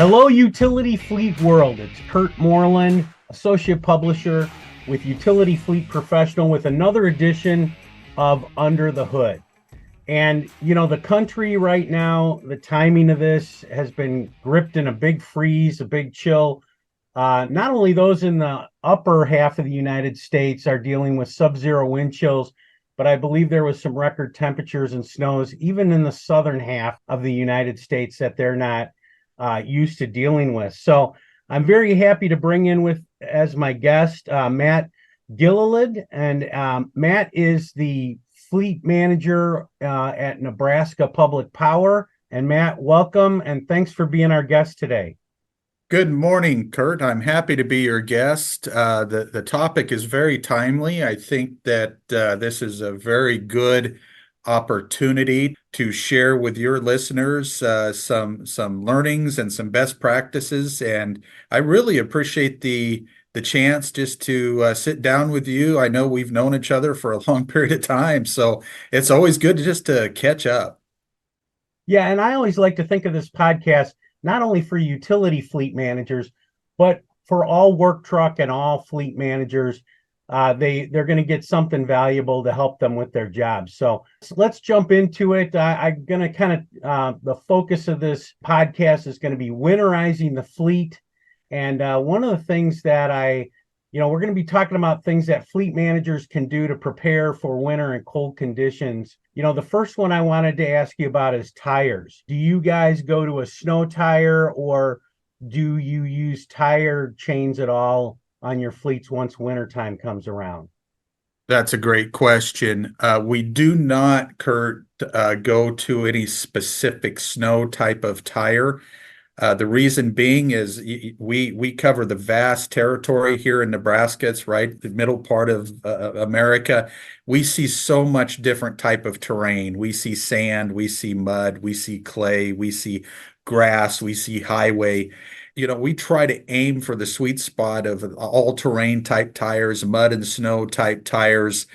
Hello, Utility Fleet World. It's Kurt Moreland, Associate Publisher with Utility Fleet Professional, with another edition of Under the Hood. And, the country right now, the timing of this has been gripped in a big freeze, a big chill. Not only those in the upper half of the United States are dealing with sub-zero wind chills, but I believe there was some record temperatures and snows, even in the southern half of the United States, that they're not used to dealing with. So I'm very happy to bring in with as my guest Matt Gilliland, and Matt is the fleet manager at Nebraska Public Power. And Matt, welcome and thanks for being our guest today. Good morning, Kurt. I'm happy to be your guest. The topic is very timely. I think that this is a very good opportunity to share with your listeners some learnings and some best practices. And I really appreciate the chance just to sit down with you. I know we've known each other for a long period of time, so it's always good to catch up. Yeah, and I always like to think of this podcast not only for utility fleet managers, but for all work truck and all fleet managers. They're going to get something valuable to help them with their jobs. So let's jump into it. I'm going to the focus of this podcast is going to be winterizing the fleet. And one of the things that we're going to be talking about things that fleet managers can do to prepare for winter and cold conditions. The first one I wanted to ask you about is tires. Do you guys go to a snow tire, or do you use tire chains at all on your fleets once wintertime comes around? That's a great question. We do not, Kurt, go to any specific snow type of tire. The reason being is we cover the vast territory here in Nebraska. It's right the middle part of America. We see so much different type of terrain. We see sand, we see mud, we see clay, we see grass, we see highway. We try to aim for the sweet spot of all-terrain type tires, mud and snow type tires.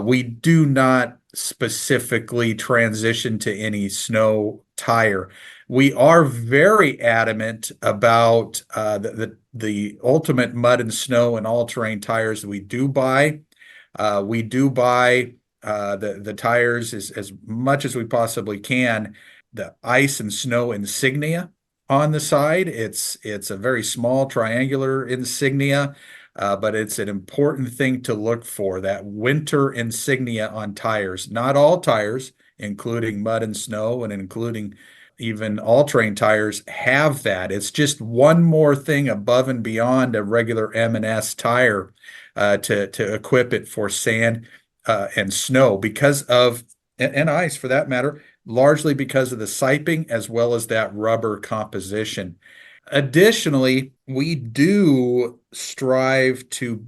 We do not specifically transition to any snow tire. We are very adamant about the ultimate mud and snow and all-terrain tires that we do buy. We do buy the tires as much as we possibly can. The ice and snow insignia on the side. It's a very small triangular insignia, but it's an important thing to look for, that winter insignia on tires. Not all tires, including mud and snow and including even all-terrain tires, have that. It's just one more thing above and beyond a regular M&S tire to equip it for sand and snow and ice for that matter, largely because of the siping as well as that rubber composition. Additionally, we do strive to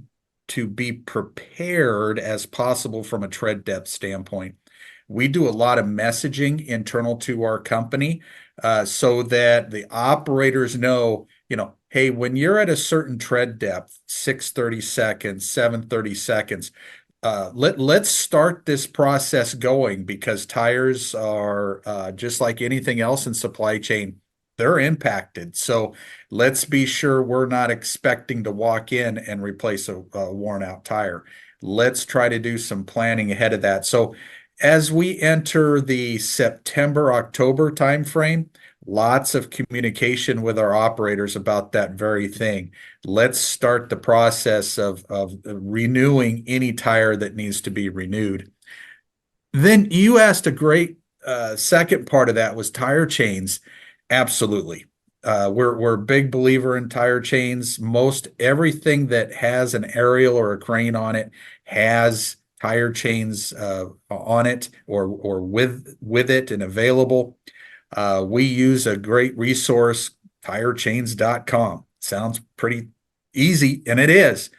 be prepared as possible from a tread depth standpoint. We do a lot of messaging internal to our company so that the operators know, hey, when you're at a certain tread depth, 630 seconds, 730 seconds, let's start this process going, because tires are just like anything else in supply chain. They're impacted. So let's be sure we're not expecting to walk in and replace a worn out tire. Let's try to do some planning ahead of that. So as we enter the September, October timeframe, lots of communication with our operators about that very thing. Let's start the process of renewing any tire that needs to be renewed. Then you asked a great second part of that was tire chains. Absolutely. We're a big believer in tire chains. Most everything that has an aerial or a crane on it has tire chains on it or with it and available. We use a great resource, tirechains.com. Sounds pretty easy, and it is.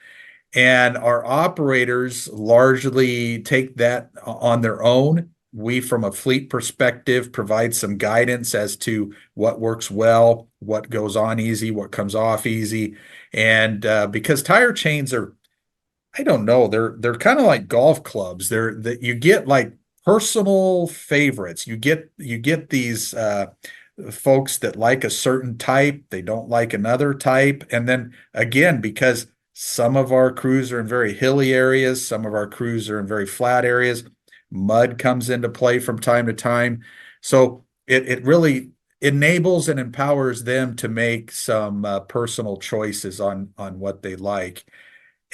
And our operators largely take that on their own. We, from a fleet perspective, provide some guidance as to what works well, what goes on easy, what comes off easy. And because tire chains are, I don't know, they're kind of like golf clubs. They're that you get like personal favorites. You get these folks that like a certain type, they don't like another type. And then again, because some of our crews are in very hilly areas, some of our crews are in very flat areas, mud comes into play from time to time. So it really enables and empowers them to make some personal choices on what they like.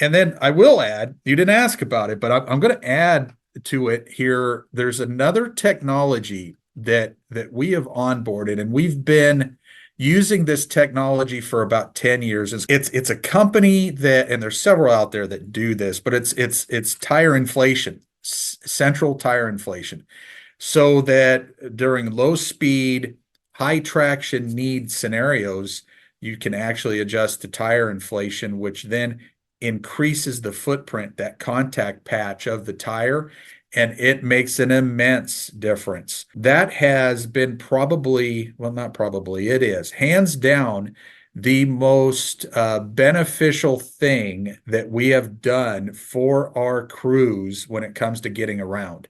And then I will add, you didn't ask about it, but I'm going to add to it here. There's another technology that we have onboarded, and we've been using this technology for about 10 years. It's a company that, and there's several out there that do this, but it's tire inflation, central tire inflation, so that during low speed, high traction need scenarios, you can actually adjust to tire inflation, which then increases the footprint, that contact patch of the tire, and it makes an immense difference. That has been probably, well, not probably, it is hands down the most beneficial thing that we have done for our crews when it comes to getting around.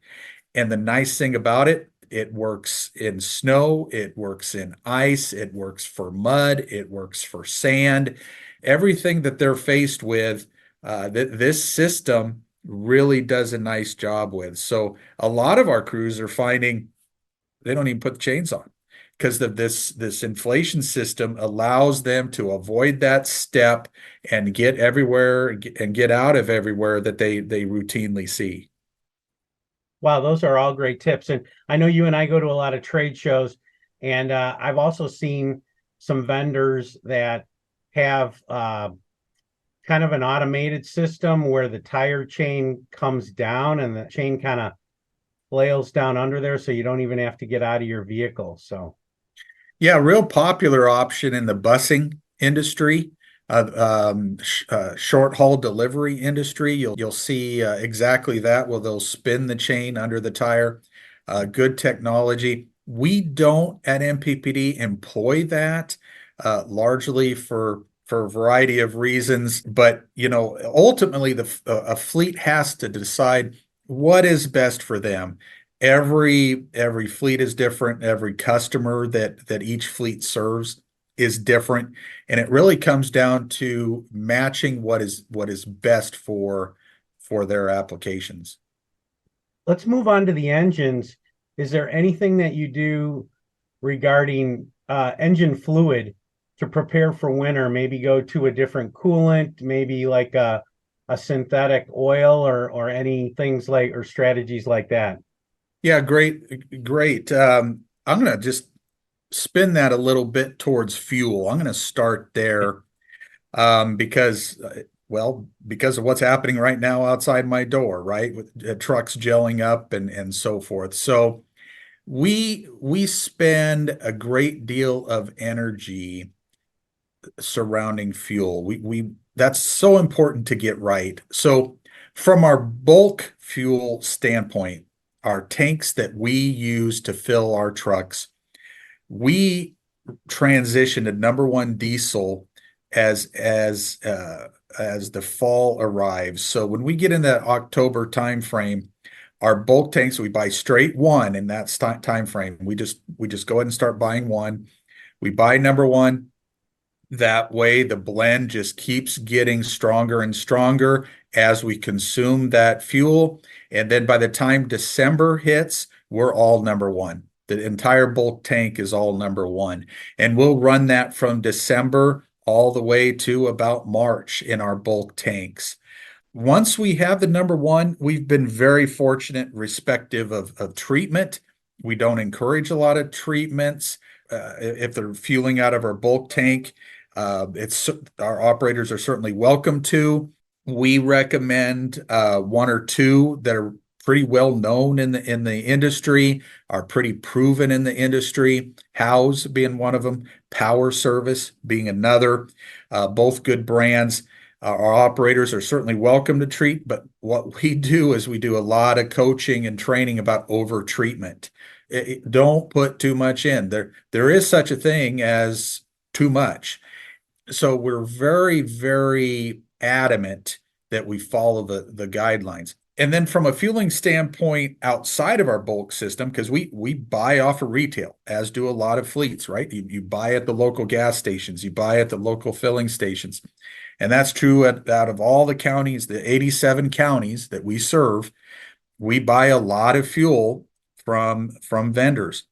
And the nice thing about it, it works in snow, it works in ice, it works for mud, it works for sand. Everything that they're faced with, this system really does a nice job with. So a lot of our crews are finding they don't even put the chains on because of this inflation system allows them to avoid that step and get everywhere and get out of everywhere that they routinely see. Wow, those are all great tips. And I know you and I go to a lot of trade shows, and I've also seen some vendors that have kind of an automated system where the tire chain comes down and the chain kind of flails down under there, so you don't even have to get out of your vehicle. So, Yeah, real popular option in the busing industry, short haul delivery industry. You'll see exactly that. Well, they'll spin the chain under the tire. Good technology. We don't at MPPD employ that largely for a variety of reasons, but ultimately a fleet has to decide what is best for them. Every fleet is different. Every customer that each fleet serves is different, and it really comes down to matching what is best for their applications. let's move on to the engines. Is there anything that you do regarding engine fluid to prepare for winter? Maybe go to a different coolant, maybe like a synthetic oil or any things like or strategies like that. Yeah, great. I'm going to just spin that a little bit towards fuel. I'm going to start there because, because of what's happening right now outside my door, right? With trucks gelling up and so forth. So we spend a great deal of energy surrounding fuel. We that's so important to get right. So from our bulk fuel standpoint, our tanks that we use to fill our trucks, we transition to number one diesel as the fall arrives. So when we get in that October timeframe, our bulk tanks we buy straight one in that time frame. We just go ahead and start buying one. We buy number one. That way, the blend just keeps getting stronger and stronger as we consume that fuel. And then by the time December hits, we're all number one. The entire bulk tank is all number one. And we'll run that from December all the way to about March in our bulk tanks. Once we have the number one, we've been very fortunate, respective of treatment. We don't encourage a lot of treatments. If they're fueling out of our bulk tank, it's our operators are certainly welcome to. We recommend one or two that are pretty well known in the industry, are pretty proven in the industry. House being one of them, Power Service being another. Both good brands. Our operators are certainly welcome to treat, but what we do is we do a lot of coaching and training about over treatment. Don't put too much in. There is such a thing as too much. So we're very, very adamant that we follow the guidelines. And then from a fueling standpoint outside of our bulk system, because we buy off of retail, as do a lot of fleets, right? You buy at the local gas stations, you buy at the local filling stations. And that's true out of all the counties, the 87 counties that we serve, we buy a lot of fuel from vendors.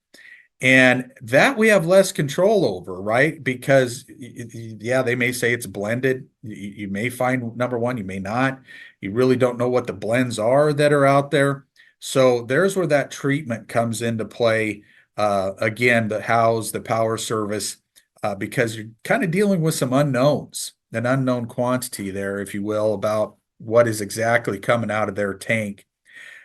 And that we have less control over, right? Because, yeah, they may say it's blended. You may find, number one, you may not. You really don't know what the blends are that are out there. So there's where that treatment comes into play. Again, the house, the power service, because you're kind of dealing with some unknowns, an unknown quantity there, if you will, about what is exactly coming out of their tank.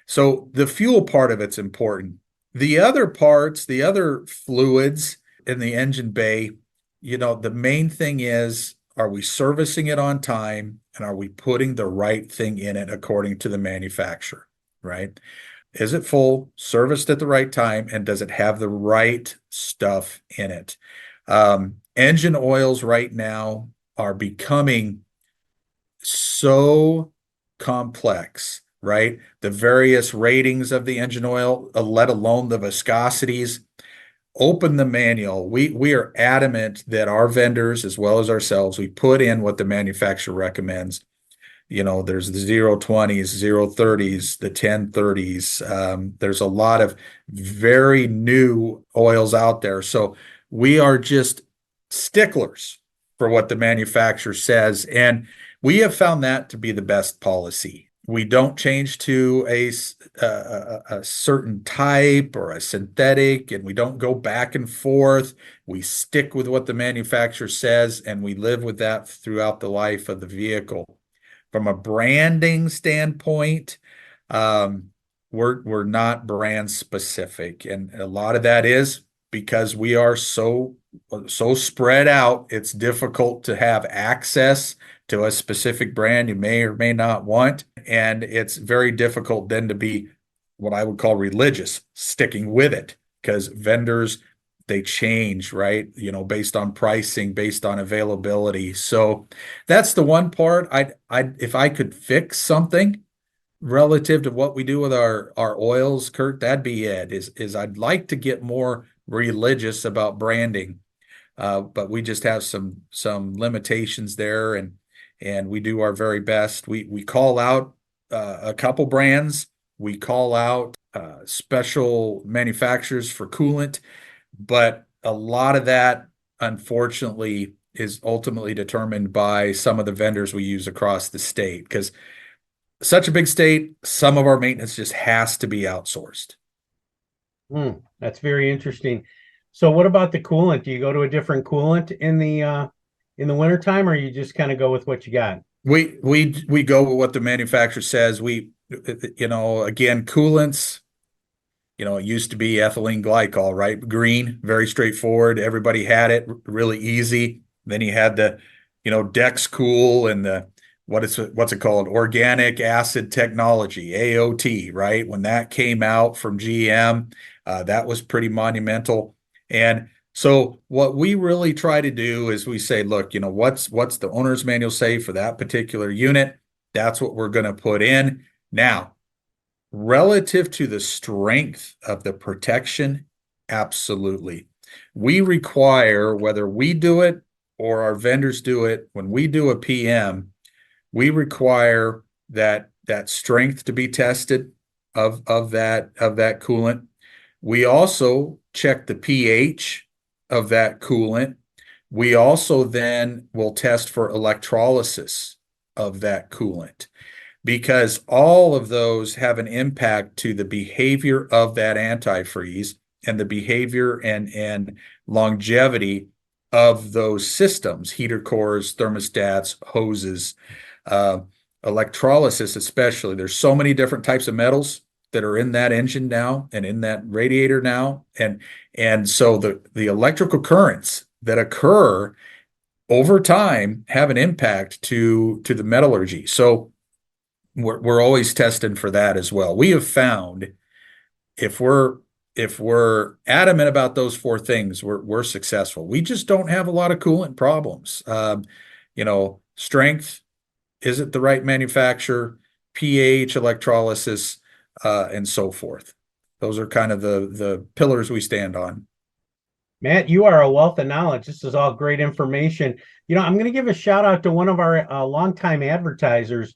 So the fuel part of it's important. The other parts, the other fluids in the engine bay, the main thing is, are we servicing it on time and are we putting the right thing in it according to the manufacturer, right? Is it full, serviced at the right time, and does it have the right stuff in it? Engine oils right now are becoming so complex, right? The various ratings of the engine oil, let alone the viscosities. Open the manual. We are adamant that our vendors, as well as ourselves, we put in what the manufacturer recommends. There's the 020s, 030s, the 1030s. There's a lot of very new oils out there. So we are just sticklers for what the manufacturer says. And we have found that to be the best policy. We don't change to a certain type or a synthetic, and we don't go back and forth. We stick with what the manufacturer says, and we live with that throughout the life of the vehicle. From a branding standpoint, we're not brand specific, and a lot of that is because we are so spread out. It's difficult to have access to a specific brand you may or may not want, and it's very difficult then to be what I would call religious, sticking with it, because vendors, they change, right? Based on pricing, based on availability. So that's the one part. If I could fix something relative to what we do with our oils, Kurt, that'd be it. Is I'd like to get more religious about branding, but we just have some limitations there, and we do our very best. We call out a couple brands. We call out special manufacturers for coolant, but a lot of that, unfortunately, is ultimately determined by some of the vendors we use across the state. Because such a big state, some of our maintenance just has to be outsourced. That's very interesting. So what about the coolant? Do you go to a different coolant in the wintertime, or you just kind of go with what you got? We go with what the manufacturer says. Again, coolants, it used to be ethylene glycol, right? Green, very straightforward. Everybody had it, really easy. Then you had the, Dex Cool and what's it called? Organic acid technology, AOT, right? When that came out from GM, that was pretty monumental. And so what we really try to do is we say, look, what's the owner's manual say for that particular unit? That's what we're going to put in. Now, relative to the strength of the protection, absolutely. We require, whether we do it or our vendors do it, when we do a PM, we require that strength to be tested of that coolant. We also check the pH of that coolant. We also then will test for electrolysis of that coolant, because all of those have an impact to the behavior of that antifreeze and the behavior and longevity of those systems, heater cores, thermostats, hoses, electrolysis especially. There's so many different types of metals that are in that engine now and in that radiator now. And so the electrical currents that occur over time have an impact to the metallurgy. So we're always testing for that as well. We have found if we're adamant about those four things, we're successful. We just don't have a lot of coolant problems. Strength, is it the right manufacturer? pH, electrolysis, and so forth. Those are kind of the pillars we stand on. Matt, you are a wealth of knowledge. This is all great information. I'm going to give a shout out to one of our longtime advertisers,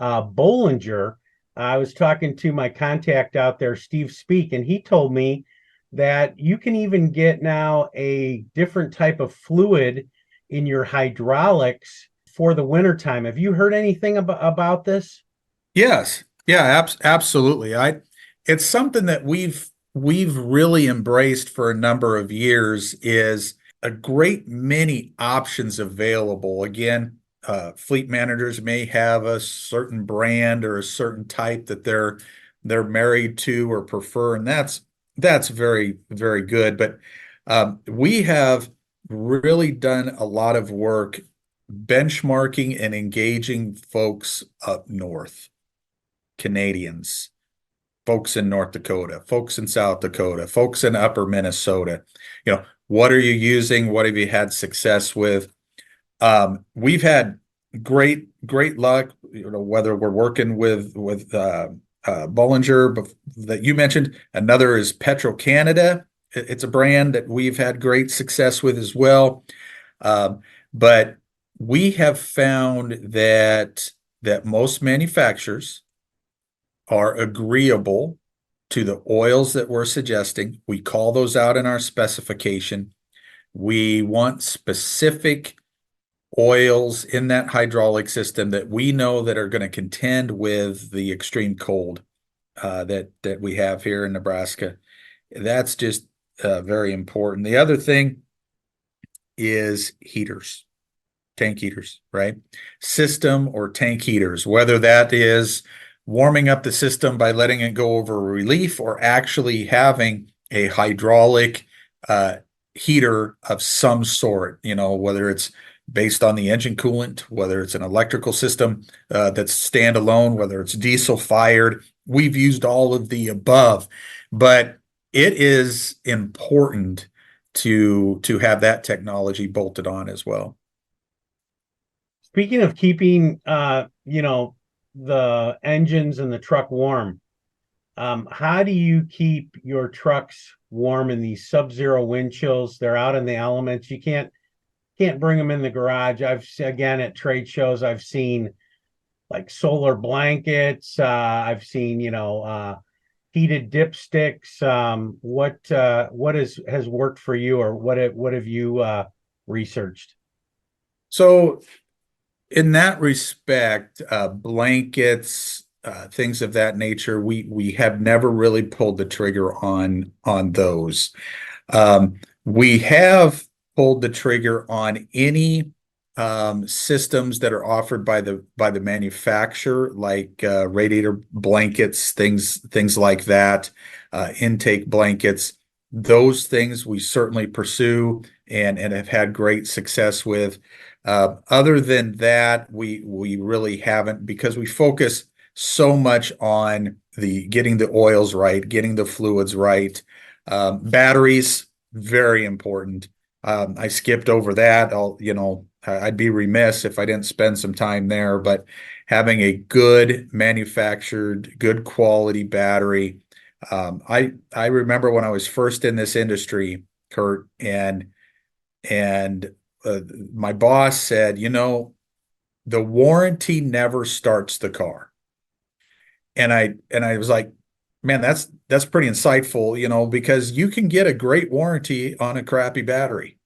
Bollinger. I was talking to my contact out there, Steve Speak, and he told me that you can even get now a different type of fluid in your hydraulics for the wintertime. Have you heard anything about this? Yes. Yeah, absolutely. It's something that we've really embraced for a number of years is a great many options available. Again, fleet managers may have a certain brand or a certain type that they're married to or prefer, and that's very, very good. But we have really done a lot of work benchmarking and engaging folks up north. Canadians, folks in North Dakota, folks in South Dakota, folks in Upper Minnesota. What are you using? What have you had success with? We've had great luck, whether we're working with Bollinger that you mentioned. Another is Petro-Canada. It's a brand that we've had great success with as well. But we have found that most manufacturers are agreeable to the oils that we're suggesting. We call those out in our specification. We want specific oils in that hydraulic system that we know that are going to contend with the extreme cold that we have here in Nebraska. That's just very important. The other thing is heaters, tank heaters, right? System or tank heaters, whether that is warming up the system by letting it go over relief or actually having a hydraulic heater of some sort, whether it's based on the engine coolant, whether it's an electrical system that's standalone, whether it's diesel fired. We've used all of the above, but it is important to have that technology bolted on as well. Speaking of keeping, the engines and the truck warm, how do you keep your trucks warm in these sub-zero wind chills? They're out in the elements. You can't bring them in the garage. Again, at trade shows, I've seen like solar blankets. I've seen, heated dipsticks. What has worked for you, or what have you researched? So in that respect, blankets, things of that nature, we have never really pulled the trigger on those. We have pulled the trigger on any systems that are offered by the manufacturer, like radiator blankets, things like that, intake blankets. Those things we certainly pursue and have had great success with. Other than that, we really haven't, because we focus so much on getting the oils right, getting the fluids right. Batteries, very important. I skipped over that. I'd be remiss if I didn't spend some time there, but having a good manufactured, good quality battery. I remember when I was first in this industry, Kurt, and my boss said, the warranty never starts the car. And I was like, man, that's pretty insightful, because you can get a great warranty on a crappy battery,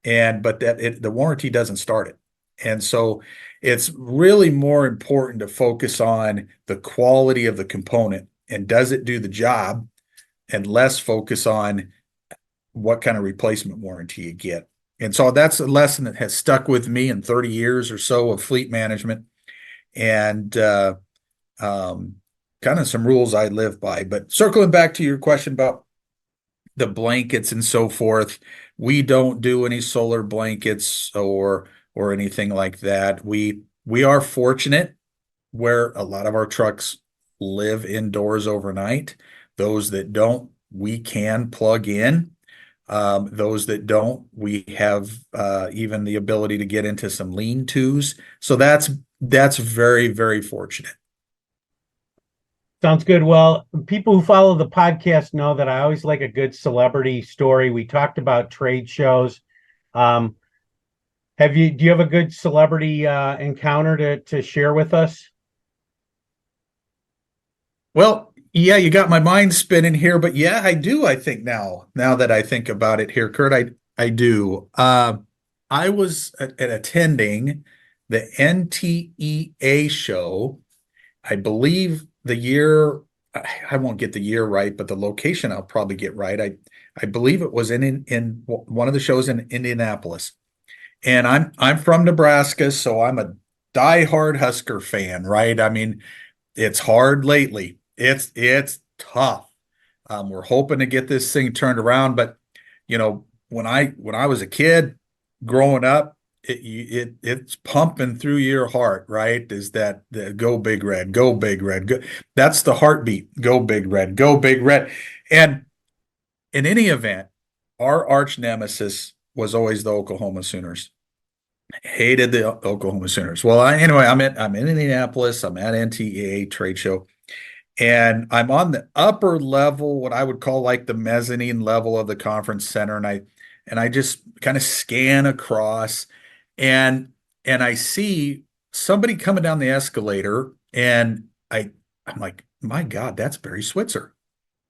but the warranty doesn't start it. And so it's really more important to focus on the quality of the component and does it do the job, and less focus on what kind of replacement warranty you get. And so that's a lesson that has stuck with me in 30 years or so of fleet management, and kind of some rules I live by. But circling back to your question about the blankets and so forth, we don't do any solar blankets or anything like that. We are fortunate where a lot of our trucks live indoors overnight. Those that don't, we can plug in. Those that don't, we have even the ability to get into some lean-tos. So that's very, very fortunate. Sounds good. Well, people who follow the podcast know that I always like a good celebrity story. We talked about trade shows. Um, do you have a good celebrity encounter to share with us? Well, yeah, you got my mind spinning here, but yeah, I do. I think now that I think about it here, Kurt, I do. I was attending the NTEA show. I believe the year, I won't get the year right, but the location I'll probably get right. I believe it was in one of the shows in Indianapolis. And I'm from Nebraska, so I'm a diehard Husker fan, right? I mean, it's hard lately. It's tough. We're hoping to get this thing turned around, but when I was a kid growing up, it's pumping through your heart, right? Is that the go big red, go big red, go, that's the heartbeat. Go big red, go big red. And in any event, our arch nemesis was always the Oklahoma Sooners. Hated the Oklahoma Sooners. Well, anyway, I'm in Indianapolis. I'm at NTEA trade show, and I'm on the upper level, what I would call like the mezzanine level of the conference center, and I just kind of scan across, and I see somebody coming down the escalator, and I'm like, my God, that's Barry Switzer,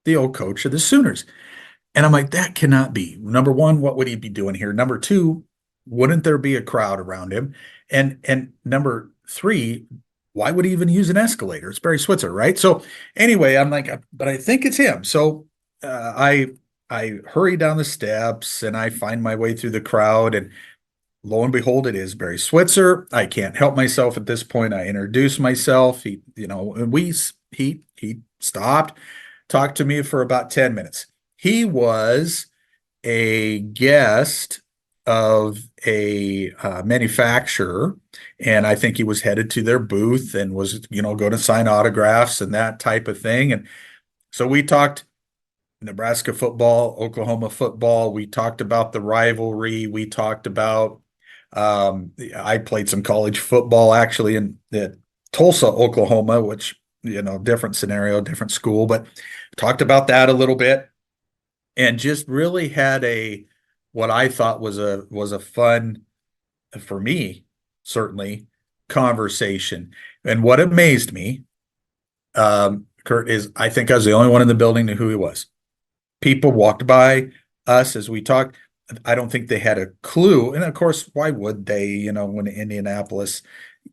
the old coach of the Sooners. And I'm like, that cannot be. Number one, what would he be doing here? Number two, wouldn't there be a crowd around him? And number three, why would he even use an escalator? It's Barry Switzer, right? So anyway, I'm like, but I think it's him. So I hurry down the steps and I find my way through the crowd, and lo and behold, it is Barry Switzer. I can't help myself at this point. I introduce myself. And he stopped, talked to me for about 10 minutes. He was a guest of a manufacturer, and I think he was headed to their booth and was, going to sign autographs and that type of thing. And so we talked Nebraska football, Oklahoma football. We talked about the rivalry. We talked about I played some college football actually in Tulsa, Oklahoma, which, different scenario, different school, but talked about that a little bit, and just really had what I thought was a fun, for me, certainly, conversation. And what amazed me, Kurt, is I think I was the only one in the building who knew who he was. People walked by us as we talked. I don't think they had a clue. And of course, why would they? When Indianapolis,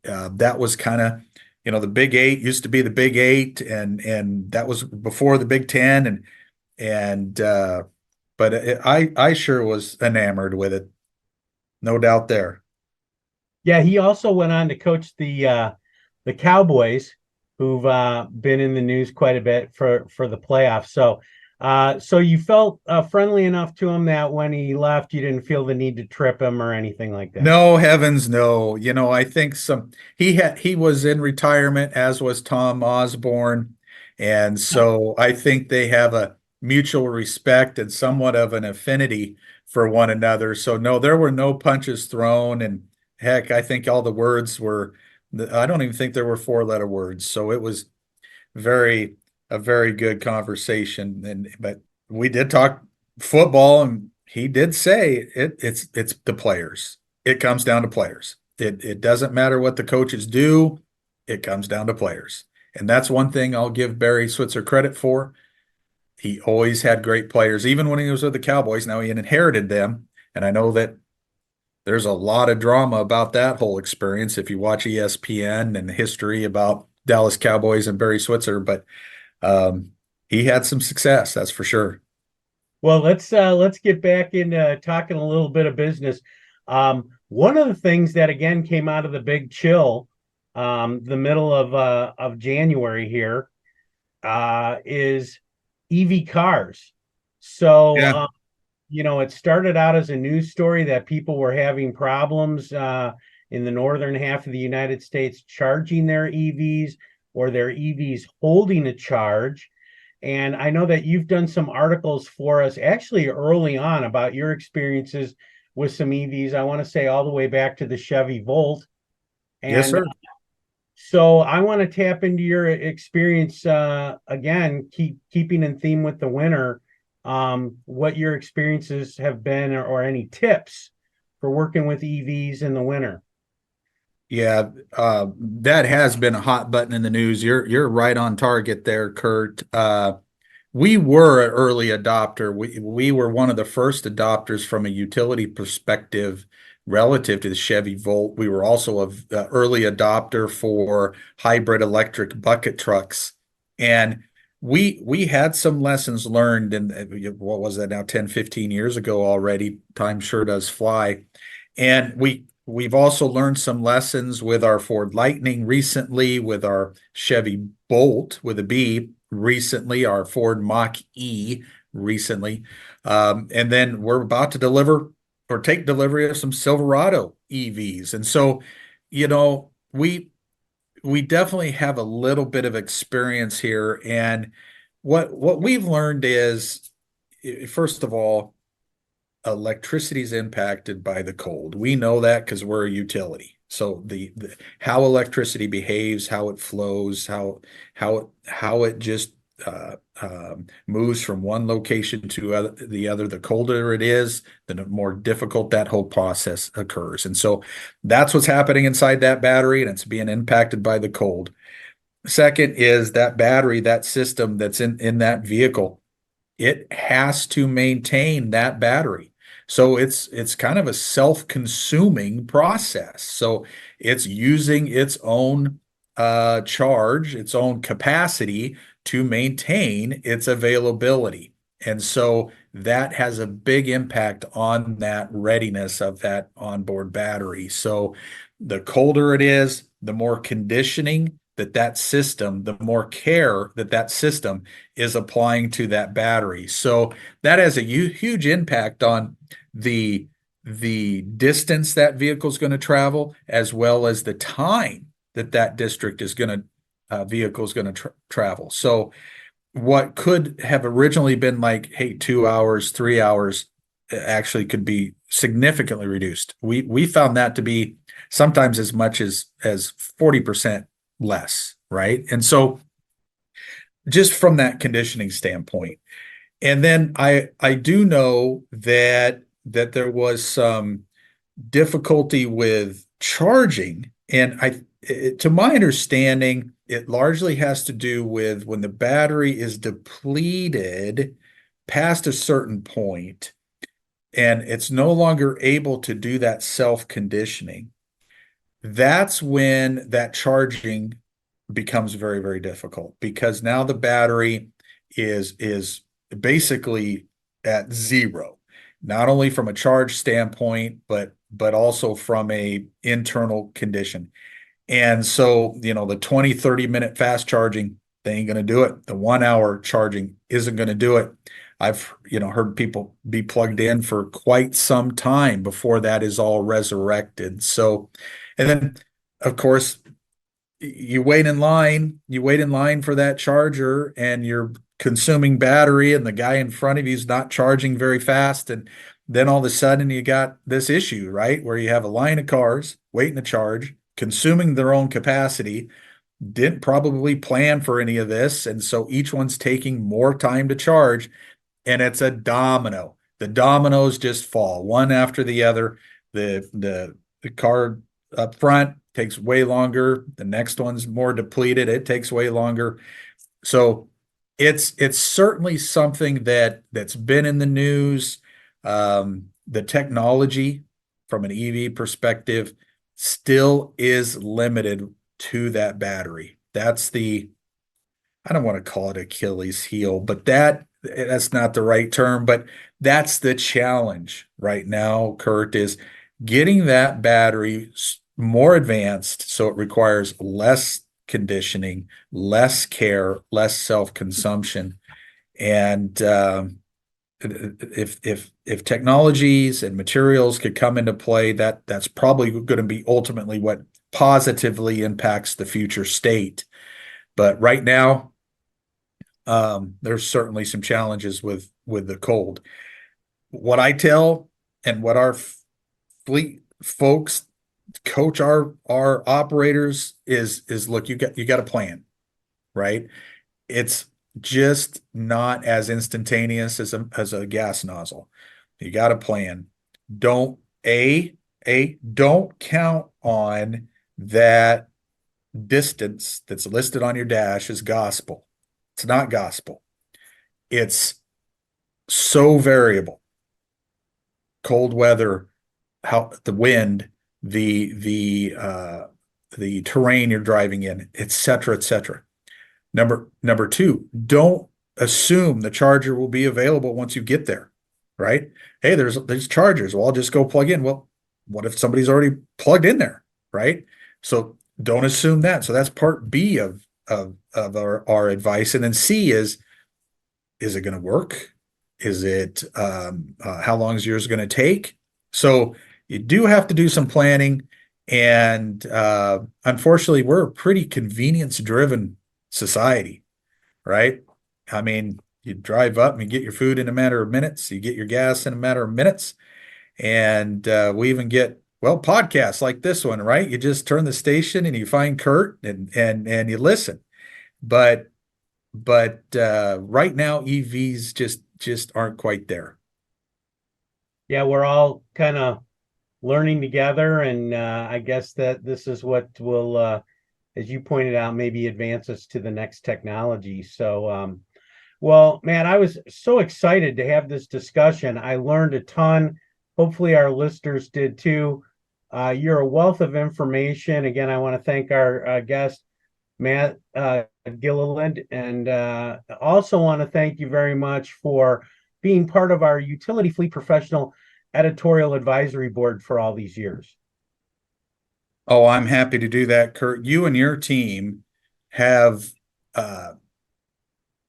that was kind of, the Big Eight used to be the Big Eight, and that was before the Big Ten, and but I sure was enamored with it, no doubt there. Yeah, he also went on to coach the Cowboys, who've been in the news quite a bit for the playoffs. So you felt friendly enough to him that when he left, you didn't feel the need to trip him or anything like that. No, heavens, no. I think he was in retirement, as was Tom Osborne, and so I think they have a mutual respect and somewhat of an affinity for one another. So no, there were no punches thrown, and heck, I think all the words were. I don't even think there were four-letter words. So it was very a very good conversation, but we did talk football, and he did say it's the players. It comes down to players. It doesn't matter what the coaches do. It comes down to players. And that's one thing I'll give Barry Switzer credit for. He always had great players, even when he was with the Cowboys. Now he inherited them. And I know that there's a lot of drama about that whole experience if you watch ESPN and the history about Dallas Cowboys and Barry Switzer. But he had some success, that's for sure. Well, let's get back into talking a little bit of business. One of the things that again came out of the big chill, the middle of January here, is EV cars. So, Yeah. it started out as a news story that people were having problems in the northern half of the United States charging their EVs, or their EVs holding a charge. And I know that you've done some articles for us actually early on about your experiences with some EVs. I want to say all the way back to the Chevy Volt. Yes, And sir. So I want to tap into your experience again, keeping in theme with the winter. What your experiences have been, or any tips for working with EVs in the winter. Yeah, that has been a hot button in the news. You're right on target there, Kurt. We were an early adopter. We were one of the first adopters from a utility perspective relative to the Chevy Volt. We were also a early adopter for hybrid electric bucket trucks, and we had some lessons learned. And what was that now? 10, 15 years ago already. Time sure does fly. And we've also learned some lessons with our Ford Lightning recently, with our Chevy Bolt with a B recently, our Ford Mach-E recently. And then we're about to deliver or take delivery of some Silverado EVs. And so, you know, we definitely have a little bit of experience here. And what we've learned is, first of all, electricity is impacted by the cold. We know that because we're a utility. So the how electricity behaves, how it flows, how it just moves from one location to the other. The colder it is, the more difficult that whole process occurs. And so that's what's happening inside that battery, and it's being impacted by the cold. Second is that battery, that system that's in that vehicle, it has to maintain that battery. So it's kind of a self-consuming process. So it's using its own charge, its own capacity to maintain its availability. And so that has a big impact on that readiness of that onboard battery. So the colder it is, the more conditioning that system, the more care that system is applying to that battery. So that has a huge impact on the distance that vehicle is going to travel, as well as the time that district is going to vehicle is going to travel. So what could have originally been like, hey, 2 hours, 3 hours, actually could be significantly reduced. We found that to be sometimes as much as 40% less, right? And so just from that conditioning standpoint. And then I do know that there was some difficulty with charging, and to my understanding, it largely has to do with when the battery is depleted past a certain point, and it's no longer able to do that self-conditioning. That's when that charging becomes very, very difficult, because now the battery is basically at zero, not only from a charge standpoint, but also from a internal condition. And so, the 20, 30-minute fast charging, they ain't going to do it. The 1 hour charging isn't going to do it. I've, heard people be plugged in for quite some time before that is all resurrected. So, and then of course, you wait in line for that charger, and you're consuming battery, and the guy in front of you is not charging very fast. And then all of a sudden you got this issue, right? Where you have a line of cars waiting to charge, consuming their own capacity, didn't probably plan for any of this. And so each one's taking more time to charge, and it's a domino. The dominoes just fall one after the other. The car up front takes way longer. The next one's more depleted. It takes way longer. So it's certainly something that's been in the news. The technology from an EV perspective still is limited to that battery. That's I don't want to call it Achilles heel, but that's not the right term, but that's the challenge right now, Kurt, is getting that battery more advanced, so it requires less conditioning, less care, less self-consumption. And if technologies and materials could come into play, that's probably going to be ultimately what positively impacts the future state. But right now, there's certainly some challenges with the cold. What I tell and what our fleet folks coach our operators is look, you got a plan, right? It's just not as instantaneous as a gas nozzle. You got a plan. Don't don't count on that distance that's listed on your dash as gospel. It's not gospel. It's so variable. Cold weather, how the wind, the terrain you're driving in, et cetera, et cetera. Number two, don't assume the charger will be available once you get there, right? Hey, there's chargers. Well, I'll just go plug in. Well, what if somebody's already plugged in there, right? So don't assume that. So that's part B of our advice. And then C is it going to work? Is it how long is yours going to take? So you do have to do some planning. And unfortunately, we're a pretty convenience-driven society, right? I mean, you drive up and you get your food in a matter of minutes. You get your gas in a matter of minutes. And we even get, well, podcasts like this one, right? You just turn the station and you find Kurt and you listen. But right now, EVs just aren't quite there. Yeah, we're all kind of learning together, and I guess that this is what will, as you pointed out, maybe advance us to the next technology. So, well, man, I was so excited to have this discussion. I learned a ton. Hopefully, our listeners did too. You're a wealth of information. Again, I want to thank our guest, Matt Gilliland, and also want to thank you very much for being part of our Utility Fleet Professional Editorial Advisory Board for all these years. Oh, I'm happy to do that, Kurt. You and your team have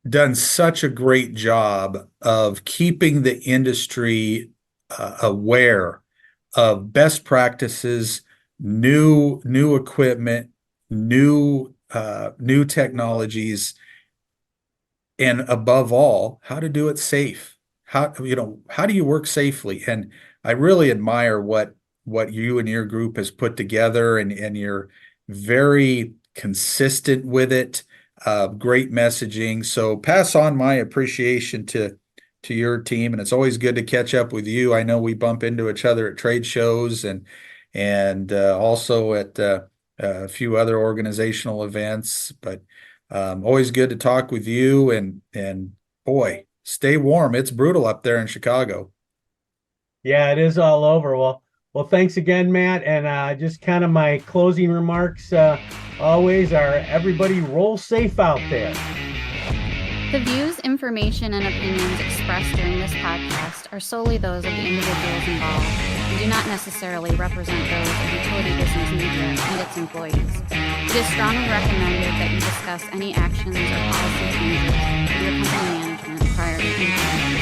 done such a great job of keeping the industry aware of best practices, new equipment, new technologies, and above all, how to do it safe. How do you work safely? And I really admire what you and your group has put together, and you're very consistent with it. Great messaging. So pass on my appreciation to your team, and it's always good to catch up with you. I know we bump into each other at trade shows and also at a few other organizational events, but always good to talk with you, and boy, stay warm. It's brutal up there in Chicago. Yeah, it is all over. Well, thanks again, Matt. And just kind of my closing remarks always are, everybody roll safe out there. The views, information, and opinions expressed during this podcast are solely those of the individuals involved and do not necessarily represent those of Utility Business Media and its employees. It is strongly recommended that you discuss any actions or policy changes with your company management prior to implementing.